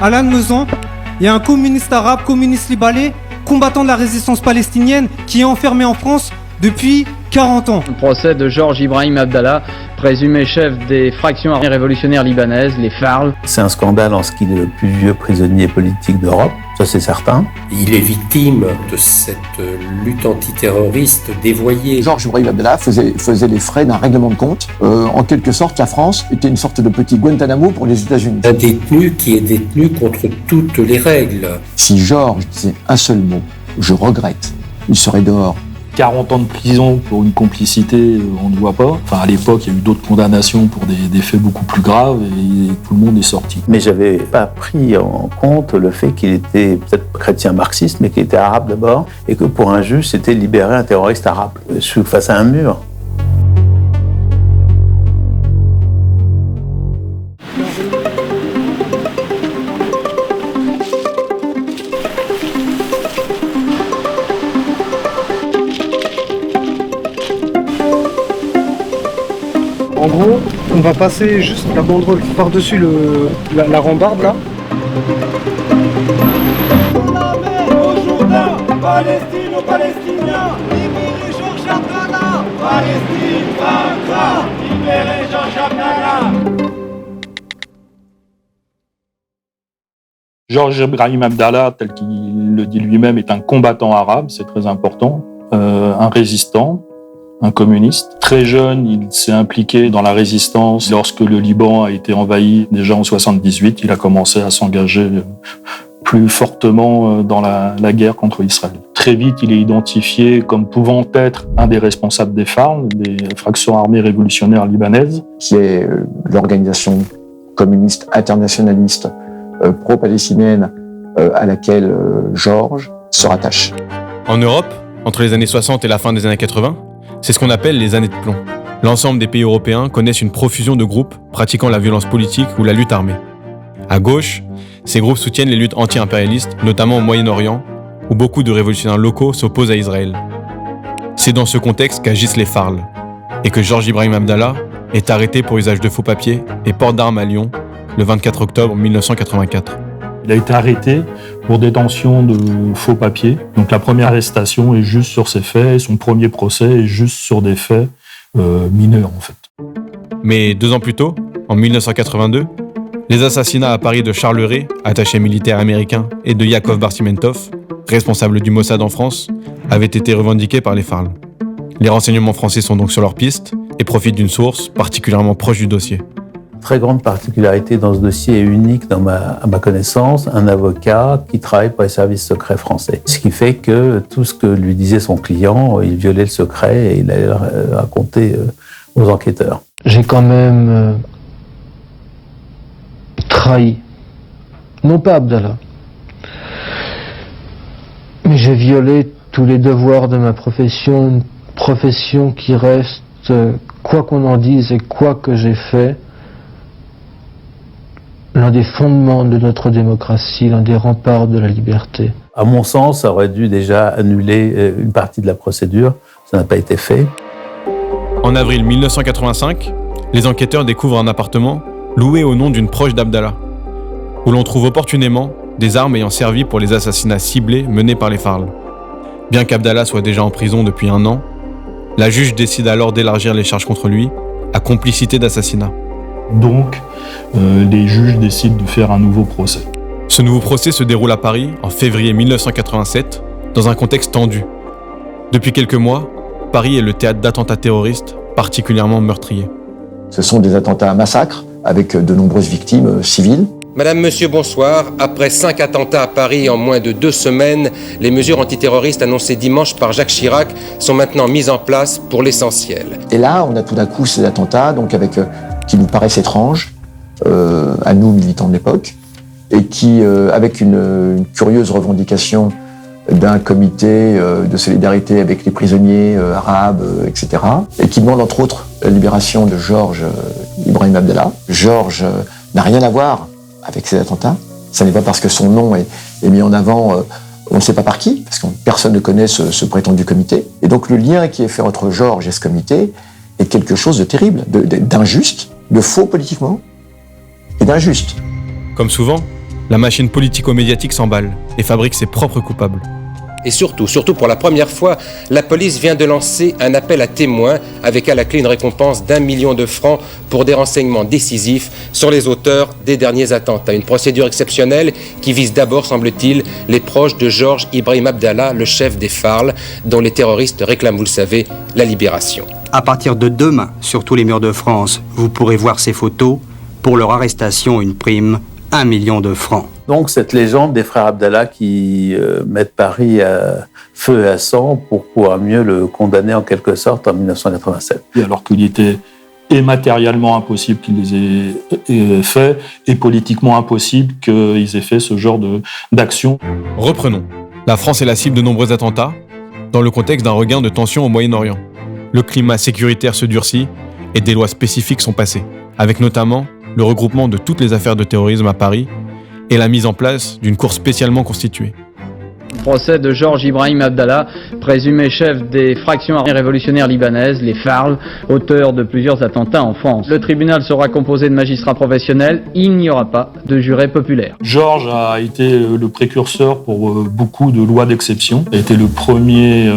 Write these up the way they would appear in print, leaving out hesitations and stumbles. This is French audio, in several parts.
Alan Mezan, il y a un communiste arabe, communiste libanais, combattant de la résistance palestinienne qui est enfermé en France depuis 40 ans. Le procès de Georges Ibrahim Abdallah, présumé chef des fractions armées révolutionnaires libanaises, les FARL. C'est un scandale en ce qu'il est le plus vieux prisonnier politique d'Europe, ça c'est certain. Il est victime de cette lutte antiterroriste dévoyée. Georges Ibrahim Abdallah faisait les frais d'un règlement de compte. En quelque sorte, la France était une sorte de petit Guantanamo pour les États-Unis. Un détenu qui est détenu contre toutes les règles. Si Georges disait un seul mot, je regrette, il serait dehors. 40 ans de prison pour une complicité, on ne voit pas. Enfin, à l'époque, il y a eu d'autres condamnations pour des faits beaucoup plus graves et tout le monde est sorti. Mais j'avais pas pris en compte le fait qu'il était peut-être chrétien marxiste, mais qu'il était arabe d'abord, et que pour un juge, c'était libérer un terroriste arabe. Je suis face à un mur. En gros, on va passer juste la banderole par-dessus la rambarde là. Au Jourdain, Palestine aux Palestiniens, libérez Georges Abdallah. Palestine vaincra, libérez Georges Abdallah. Georges Ibrahim Abdallah, tel qu'il le dit lui-même, est un combattant arabe, c'est très important, un résistant, un communiste. Très jeune, il s'est impliqué dans la résistance. Lorsque le Liban a été envahi, déjà en 78, il a commencé à s'engager plus fortement dans la guerre contre Israël. Très vite, il est identifié comme pouvant être un des responsables des FARL, des fractions armées révolutionnaires libanaises. Qui est l'organisation communiste internationaliste pro-palestinienne à laquelle Georges se rattache. En Europe, entre les années 60 et la fin des années 80, c'est ce qu'on appelle les années de plomb. L'ensemble des pays européens connaissent une profusion de groupes pratiquant la violence politique ou la lutte armée. À gauche, ces groupes soutiennent les luttes anti-impérialistes, notamment au Moyen-Orient, où beaucoup de révolutionnaires locaux s'opposent à Israël. C'est dans ce contexte qu'agissent les FARL, et que Georges Ibrahim Abdallah est arrêté pour usage de faux papiers et port d'armes à Lyon le 24 octobre 1984. Il a été arrêté pour détention de faux papiers. Donc la première arrestation est juste sur ces faits, son premier procès est juste sur des faits mineurs en fait. Mais 2 ans plus tôt, en 1982, les assassinats à Paris de Charles Ray, attaché militaire américain, et de Yakov Barsimentov, responsable du Mossad en France, avaient été revendiqués par les FARL. Les renseignements français sont donc sur leur piste et profitent d'une source particulièrement proche du dossier. Très grande particularité dans ce dossier et unique à ma connaissance, un avocat qui travaille pour les services secrets français. Ce qui fait que tout ce que lui disait son client, il violait le secret et il allait le raconter aux enquêteurs. J'ai quand même trahi, non pas Abdallah, mais j'ai violé tous les devoirs de ma profession, une profession qui reste, quoi qu'on en dise et quoi que j'ai fait, l'un des fondements de notre démocratie, l'un des remparts de la liberté. À mon sens, ça aurait dû déjà annuler une partie de la procédure. Ça n'a pas été fait. En avril 1985, les enquêteurs découvrent un appartement loué au nom d'une proche d'Abdallah, où l'on trouve opportunément des armes ayant servi pour les assassinats ciblés menés par les FARL. Bien qu'Abdallah soit déjà en prison depuis 1 an, la juge décide alors d'élargir les charges contre lui à complicité d'assassinat. Donc, les juges décident de faire un nouveau procès. Ce nouveau procès se déroule à Paris en février 1987, dans un contexte tendu. Depuis quelques mois, Paris est le théâtre d'attentats terroristes particulièrement meurtriers. Ce sont des attentats à massacre avec de nombreuses victimes civiles. Madame, Monsieur, bonsoir. Après 5 attentats à Paris en moins de 2 semaines, les mesures antiterroristes annoncées dimanche par Jacques Chirac sont maintenant mises en place pour l'essentiel. Et là, on a tout d'un coup ces attentats, donc qui nous paraissent étranges, à nous militants de l'époque, et qui, avec une curieuse revendication d'un comité de solidarité avec les prisonniers arabes, etc., et qui demande entre autres la libération de Georges Ibrahim Abdallah. Georges n'a rien à voir avec ces attentats. Ça n'est pas parce que son nom est mis en avant, on ne sait pas par qui, parce que personne ne connaît ce prétendu comité. Et donc le lien qui est fait entre Georges et ce comité est quelque chose de terrible, d'injuste, de faux politiquement, et d'injuste. Comme souvent, la machine politico-médiatique s'emballe et fabrique ses propres coupables. Et surtout pour la première fois, la police vient de lancer un appel à témoins avec à la clé une récompense d'1 million de francs pour des renseignements décisifs sur les auteurs des derniers attentats. Une procédure exceptionnelle qui vise d'abord, semble-t-il, les proches de Georges Ibrahim Abdallah, le chef des FARL, dont les terroristes réclament, vous le savez, la libération. À partir de demain, sur tous les murs de France, vous pourrez voir ces photos. Pour leur arrestation, une prime, 1 million de francs. Donc cette légende des frères Abdallah qui mettent Paris à feu et à sang pour pouvoir mieux le condamner en quelque sorte en 1987. Alors qu'il était et matériellement impossible qu'ils les aient fait et politiquement impossible qu'ils aient fait ce genre d'action. Reprenons. La France est la cible de nombreux attentats dans le contexte d'un regain de tensions au Moyen-Orient. Le climat sécuritaire se durcit et des lois spécifiques sont passées, avec notamment le regroupement de toutes les affaires de terrorisme à Paris et la mise en place d'une cour spécialement constituée. Procès de Georges Ibrahim Abdallah, présumé chef des fractions armées révolutionnaires libanaises, les FARL, auteur de plusieurs attentats en France. Le tribunal sera composé de magistrats professionnels, il n'y aura pas de juré populaire. Georges a été le précurseur pour beaucoup de lois d'exception, a été le premier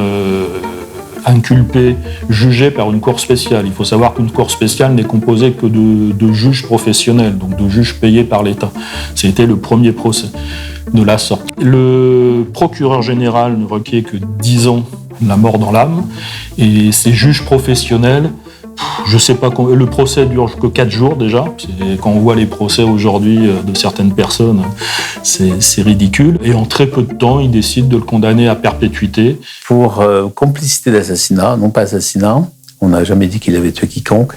inculpé, jugé par une cour spéciale. Il faut savoir qu'une cour spéciale n'est composée que de juges professionnels, donc de juges payés par l'État. C'était le premier procès de la sorte. Le procureur général ne requiert que 10 ans la mort dans l'âme, et ces juges professionnels, je sais pas, le procès dure que 4 jours déjà. Quand on voit les procès aujourd'hui de certaines personnes, c'est ridicule. Et en très peu de temps, ils décident de le condamner à perpétuité. Pour complicité d'assassinat, non pas assassinat, on n'a jamais dit qu'il avait tué quiconque,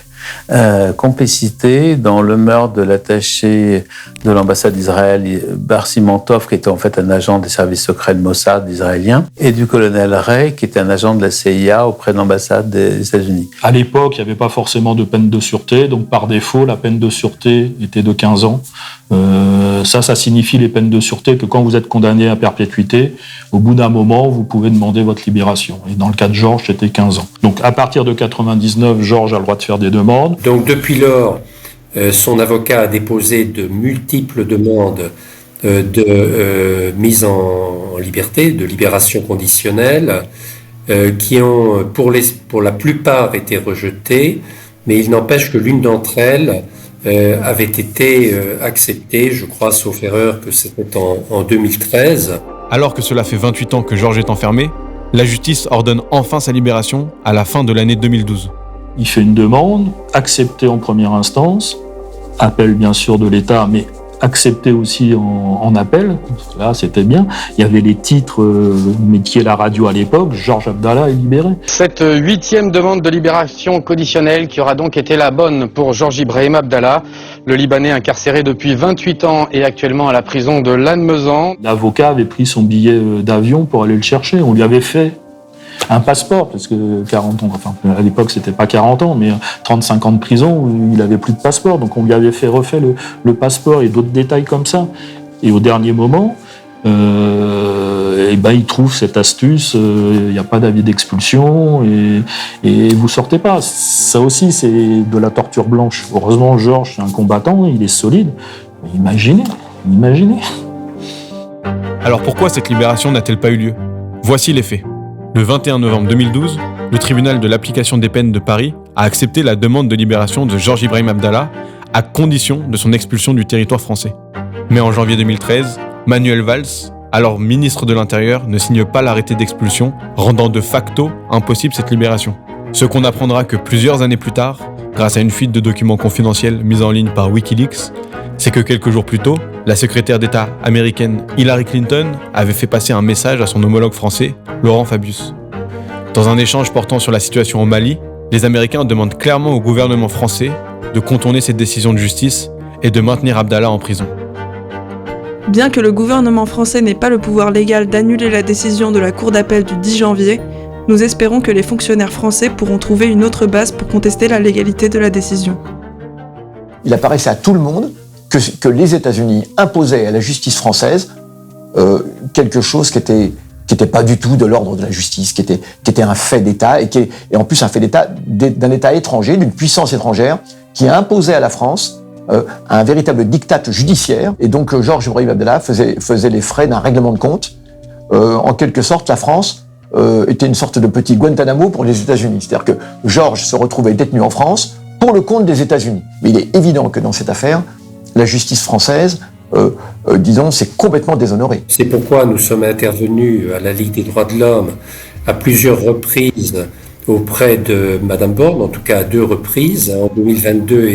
complicité dans le meurtre de l'attaché de l'ambassade d'Israël, Bar Simantov, qui était en fait un agent des services secrets de Mossad israélien, et du colonel Ray, qui était un agent de la CIA auprès de l'ambassade des États-Unis. À l'époque, il n'y avait pas forcément de peine de sûreté, donc par défaut, la peine de sûreté était de 15 ans. Ça signifie les peines de sûreté que quand vous êtes condamné à perpétuité, au bout d'un moment, vous pouvez demander votre libération. Et dans le cas de Georges, c'était 15 ans. Donc à partir de 99, Georges a le droit de faire des demandes. Donc depuis lors, son avocat a déposé de multiples demandes de mise en liberté, de libération conditionnelle, qui ont pour la plupart été rejetées, mais il n'empêche que l'une d'entre elles avait été acceptée, je crois, sauf erreur, que c'était en 2013. Alors que cela fait 28 ans que Georges est enfermé, la justice ordonne enfin sa libération à la fin de l'année 2012. Il fait une demande, acceptée en première instance, appel bien sûr de l'État, mais accepté aussi en appel. Là, c'était bien. Il y avait les titres métier la radio à l'époque. Georges Abdallah est libéré. Cette 8e demande de libération conditionnelle qui aura donc été la bonne pour Georges Ibrahim Abdallah, le Libanais incarcéré depuis 28 ans et actuellement à la prison de Lannemezan. L'avocat avait pris son billet d'avion pour aller le chercher. On lui avait fait un passeport, parce que 40 ans, enfin à l'époque c'était pas 40 ans, mais 35 ans de prison, il avait plus de passeport, donc on lui avait refait le passeport et d'autres détails comme ça. Et au dernier moment, il trouve cette astuce, il n'y a pas d'avis d'expulsion et vous sortez pas. Ça aussi c'est de la torture blanche. Heureusement Georges c'est un combattant, il est solide. Mais imaginez. Alors pourquoi cette libération n'a-t-elle pas eu lieu ? Voici les faits. Le 21 novembre 2012, le tribunal de l'application des peines de Paris a accepté la demande de libération de Georges Ibrahim Abdallah à condition de son expulsion du territoire français. Mais en janvier 2013, Manuel Valls, alors ministre de l'Intérieur, ne signe pas l'arrêté d'expulsion, rendant de facto impossible cette libération. Ce qu'on apprendra que plusieurs années plus tard, grâce à une fuite de documents confidentiels mise en ligne par Wikileaks, c'est que quelques jours plus tôt, la secrétaire d'État américaine Hillary Clinton avait fait passer un message à son homologue français, Laurent Fabius. Dans un échange portant sur la situation au Mali, les Américains demandent clairement au gouvernement français de contourner cette décision de justice et de maintenir Abdallah en prison. Bien que le gouvernement français n'ait pas le pouvoir légal d'annuler la décision de la Cour d'appel du 10 janvier, nous espérons que les fonctionnaires français pourront trouver une autre base pour contester la légalité de la décision. Il apparaissait à tout le monde que les États-Unis imposaient à la justice française quelque chose qui était pas du tout de l'ordre de la justice, qui était un fait d'État et en plus un fait d'État d'un État étranger, d'une puissance étrangère, qui a imposé à la France un véritable diktat judiciaire. Et donc Georges Ibrahim Abdallah faisait les frais d'un règlement de compte. En quelque sorte, la France était une sorte de petit Guantanamo pour les États-Unis. C'est-à-dire que Georges se retrouvait détenu en France pour le compte des États-Unis. Mais il est évident que dans cette affaire, la justice française, disons, s'est complètement déshonorée. C'est pourquoi nous sommes intervenus à la Ligue des droits de l'homme à plusieurs reprises auprès de Madame Borne, en tout cas à 2 reprises, en 2022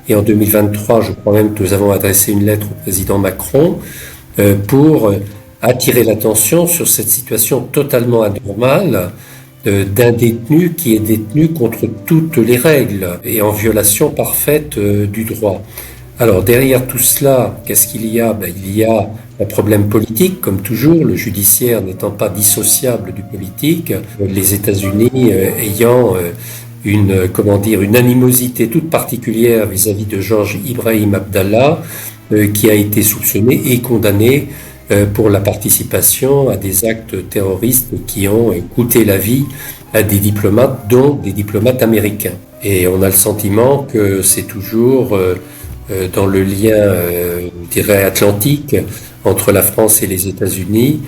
et en 2023. Je crois même que nous avons adressé une lettre au président Macron pour attirer l'attention sur cette situation totalement anormale d'un détenu qui est détenu contre toutes les règles et en violation parfaite du droit. Alors derrière tout cela, qu'est-ce qu'il y a ? Il y a un problème politique, comme toujours, le judiciaire n'étant pas dissociable du politique, les États-Unis ayant une animosité toute particulière vis-à-vis de Georges Ibrahim Abdallah, qui a été soupçonné et condamné pour la participation à des actes terroristes qui ont coûté la vie à des diplomates, dont des diplomates américains. Et on a le sentiment que c'est toujours dans le lien, atlantique, entre la France et les États-Unis,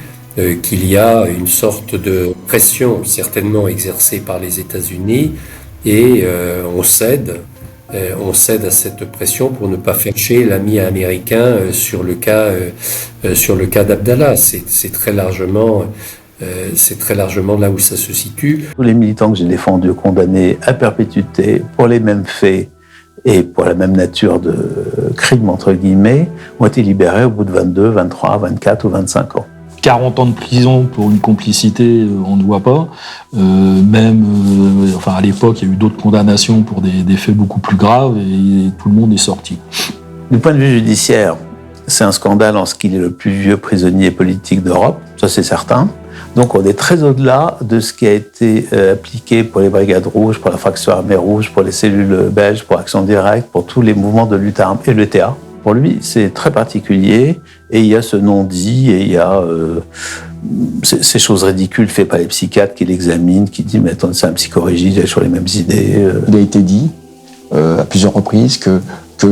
qu'il y a une sorte de pression certainement exercée par les États-Unis, et on cède à cette pression pour ne pas fâcher l'ami américain sur le cas d'Abdallah. C'est très largement là où ça se situe. Tous les militants que j'ai défendus, condamnés à perpétuité pour les mêmes faits et pour la même nature de crime, entre guillemets, ont été libérés au bout de 22, 23, 24 ou 25 ans. 40 ans de prison pour une complicité, on ne voit pas. À l'époque, il y a eu d'autres condamnations pour des faits beaucoup plus graves et tout le monde est sorti. Du point de vue judiciaire, c'est un scandale en ce qu'il est le plus vieux prisonnier politique d'Europe, ça c'est certain. Donc on est très au-delà de ce qui a été appliqué pour les Brigades Rouges, pour la fraction armée rouge, pour les cellules belges, pour Action Directe, pour tous les mouvements de lutte armée et l'ETA. Pour lui, c'est très particulier et il y a ce non-dit et il y a ces choses ridicules faites par les psychiatres qui l'examinent, qui disent « mais attends, c'est un psychorigide, il a toujours les mêmes idées ». Il a été dit à plusieurs reprises que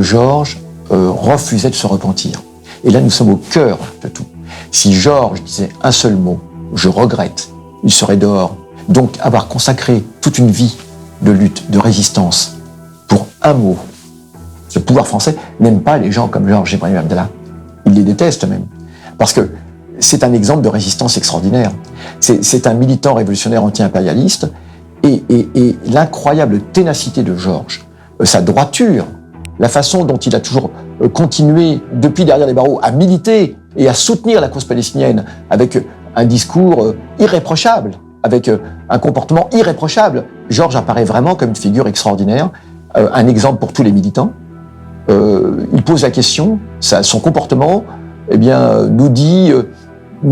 Georges refusait de se repentir. Et là, nous sommes au cœur de tout. Si Georges disait un seul mot, « je regrette », il serait dehors. Donc, avoir consacré toute une vie de lutte, de résistance, pour un mot, ce pouvoir français n'aime pas les gens comme Georges Ibrahim Abdallah. Il les déteste même. Parce que c'est un exemple de résistance extraordinaire. C'est un militant révolutionnaire anti-impérialiste et l'incroyable ténacité de Georges, sa droiture, la façon dont il a toujours continué, depuis derrière les barreaux, à militer et à soutenir la cause palestinienne avec un discours irréprochable, avec un comportement irréprochable. Georges apparaît vraiment comme une figure extraordinaire, un exemple pour tous les militants. Il pose la question, son comportement, nous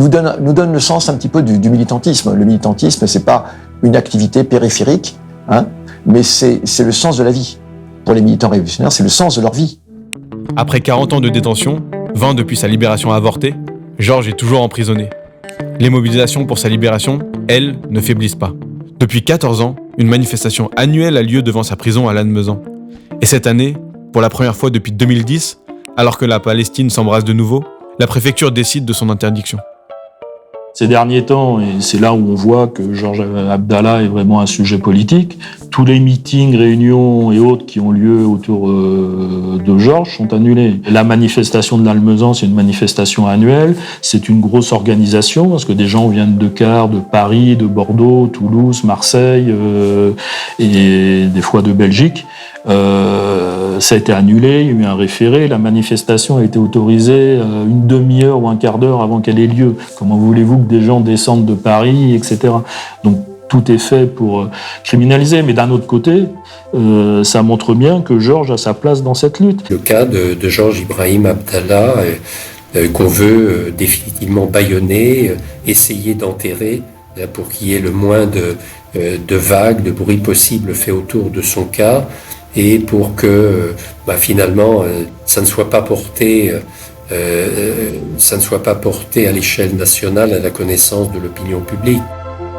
donne le sens un petit peu du militantisme. Le militantisme, c'est pas une activité périphérique, mais c'est le sens de la vie. Pour les militants révolutionnaires, c'est le sens de leur vie. Après 40 ans de détention, 20 depuis sa libération avortée, Georges est toujours emprisonné. Les mobilisations pour sa libération, elles, ne faiblissent pas. Depuis 14 ans, une manifestation annuelle a lieu devant sa prison à Lannemezan. Et cette année, pour la première fois depuis 2010, alors que la Palestine s'embrase de nouveau, la préfecture décide de son interdiction. Ces derniers temps, et c'est là où on voit que Georges Abdallah est vraiment un sujet politique, tous les meetings, réunions et autres qui ont lieu autour de Georges sont annulés. La manifestation de Lannemezan, c'est une manifestation annuelle, c'est une grosse organisation parce que des gens viennent de Dakar, de Paris, de Bordeaux, Toulouse, Marseille et des fois de Belgique. Ça a été annulé, il y a eu un référé, la manifestation a été autorisée une demi-heure ou un quart d'heure avant qu'elle ait lieu. Comment voulez-vous que des gens descendent de Paris, etc. Donc tout est fait pour criminaliser, mais d'un autre côté, ça montre bien que Georges a sa place dans cette lutte. Le cas de Georges Ibrahim Abdallah, qu'on veut définitivement bâillonner, essayer d'enterrer, pour qu'il y ait le moins de vagues, de bruit possible fait autour de son cas, et pour que finalement ça ne soit pas porté à l'échelle nationale à la connaissance de l'opinion publique.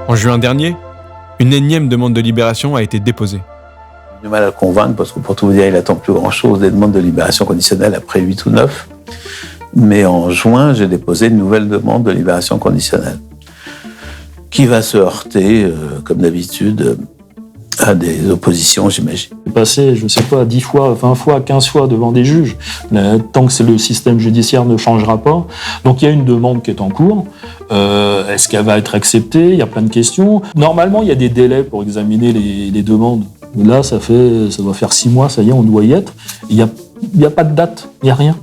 En juin dernier, une énième demande de libération a été déposée. J'ai du mal à le convaincre parce que pour tout vous dire, il attend plus grand-chose des demandes de libération conditionnelle après 8 ou 9. Mais en juin, j'ai déposé une nouvelle demande de libération conditionnelle qui va se heurter, comme d'habitude, à des oppositions, j'imagine. J'ai passé, je ne sais pas, 10 fois, 20 fois, 15 fois devant des juges, tant que le système judiciaire ne changera pas. Donc il y a une demande qui est en cours. Est-ce qu'elle va être acceptée? Il y a plein de questions. Normalement, il y a des délais pour examiner les demandes. Là, ça doit faire 6 mois, ça y est, on doit y être. Il n'y a pas de date, il n'y a rien.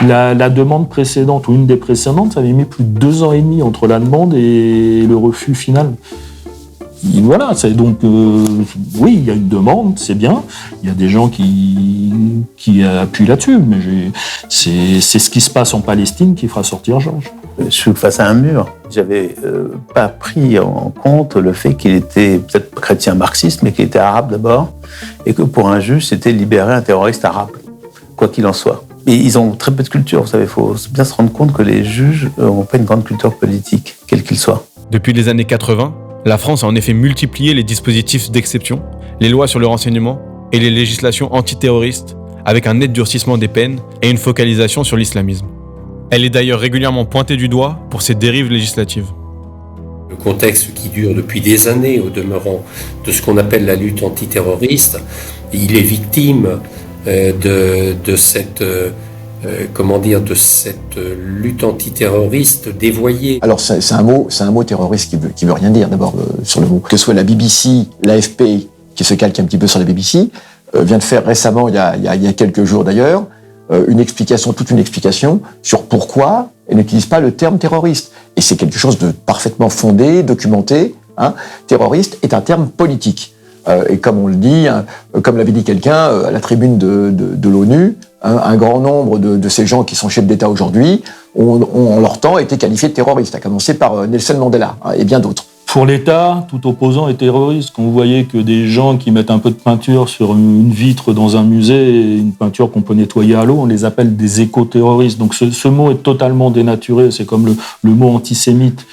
La demande précédente, ou une des précédentes, ça avait mis plus de 2 ans et demi entre la demande et le refus final. Et voilà, c'est donc, oui, il y a une demande, c'est bien. Il y a des gens qui appuient là-dessus, mais c'est ce qui se passe en Palestine qui fera sortir Georges. Je suis face à un mur. J'avais pas pris en compte le fait qu'il était peut-être chrétien marxiste, mais qu'il était arabe d'abord, et que pour un juge, c'était libérer un terroriste arabe, quoi qu'il en soit. Et ils ont très peu de culture, vous savez, il faut bien se rendre compte que les juges n'ont pas une grande culture politique, quel qu'il soit. Depuis les années 80, la France a en effet multiplié les dispositifs d'exception, les lois sur le renseignement et les législations antiterroristes, avec un net durcissement des peines et une focalisation sur l'islamisme. Elle est d'ailleurs régulièrement pointée du doigt pour ses dérives législatives. Le contexte qui dure depuis des années, au demeurant, de ce qu'on appelle la lutte antiterroriste, il est victime de cette lutte antiterroriste dévoyée. Alors c'est un mot terroriste qui veut rien dire d'abord sur le mot. Que ce soit la BBC, l'AFP, qui se calque un petit peu sur la BBC, vient de faire récemment, il y a quelques jours d'ailleurs, toute une explication sur pourquoi elle n'utilise pas le terme terroriste. Et c'est quelque chose de parfaitement fondé, documenté. Terroriste est un terme politique. Et comme on le dit, comme l'avait dit quelqu'un à la tribune de l'ONU, un grand nombre de ces gens qui sont chefs d'État aujourd'hui ont en leur temps été qualifiés de terroristes, à commencer par Nelson Mandela et bien d'autres. Pour l'État, tout opposant est terroriste. Quand vous voyez que des gens qui mettent un peu de peinture sur une vitre dans un musée, une peinture qu'on peut nettoyer à l'eau, on les appelle des éco-terroristes. Donc ce mot est totalement dénaturé. C'est comme le mot antisémite.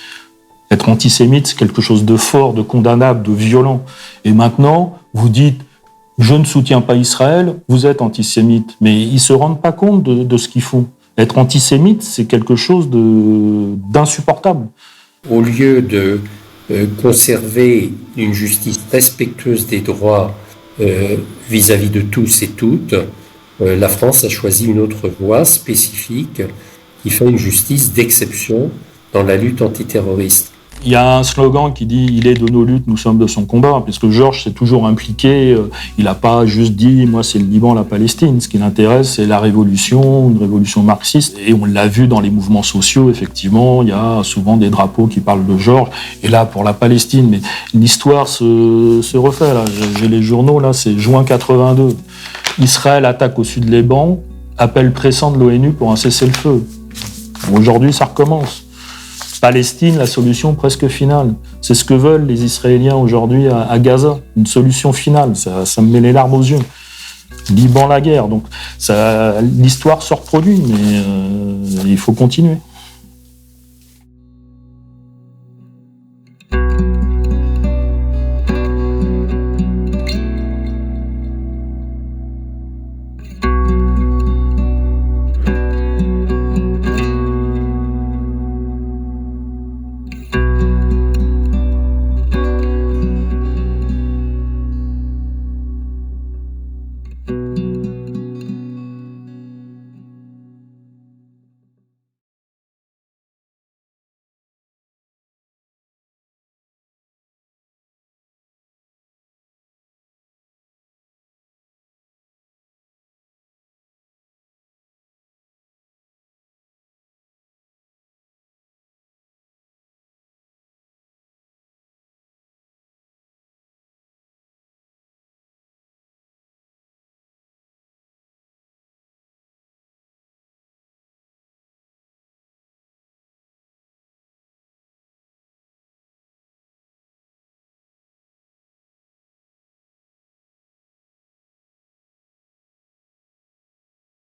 Être antisémite, c'est quelque chose de fort, de condamnable, de violent. Et maintenant, vous dites « je ne soutiens pas Israël », vous êtes antisémite. Mais ils ne se rendent pas compte de ce qu'ils font. Être antisémite, c'est quelque chose d'insupportable. Au lieu de conserver une justice respectueuse des droits vis-à-vis de tous et toutes, la France a choisi une autre voie spécifique qui fait une justice d'exception dans la lutte antiterroriste. Il y a un slogan qui dit « Il est de nos luttes, nous sommes de son combat », puisque Georges s'est toujours impliqué, il n'a pas juste dit « Moi, c'est le Liban, la Palestine ». Ce qui l'intéresse, c'est la révolution, une révolution marxiste. Et on l'a vu dans les mouvements sociaux, effectivement, il y a souvent des drapeaux qui parlent de Georges. Et là, pour la Palestine, mais l'histoire se refait. Là. J'ai les journaux, là, c'est juin 82. Israël attaque au sud Liban, appel pressant de l'ONU pour un cessez-le-feu. Aujourd'hui, ça recommence. Palestine, la solution presque finale. C'est ce que veulent les Israéliens aujourd'hui à Gaza, une solution finale. Ça me met les larmes aux yeux. Liban, la guerre. Donc l'histoire se reproduit, mais il faut continuer.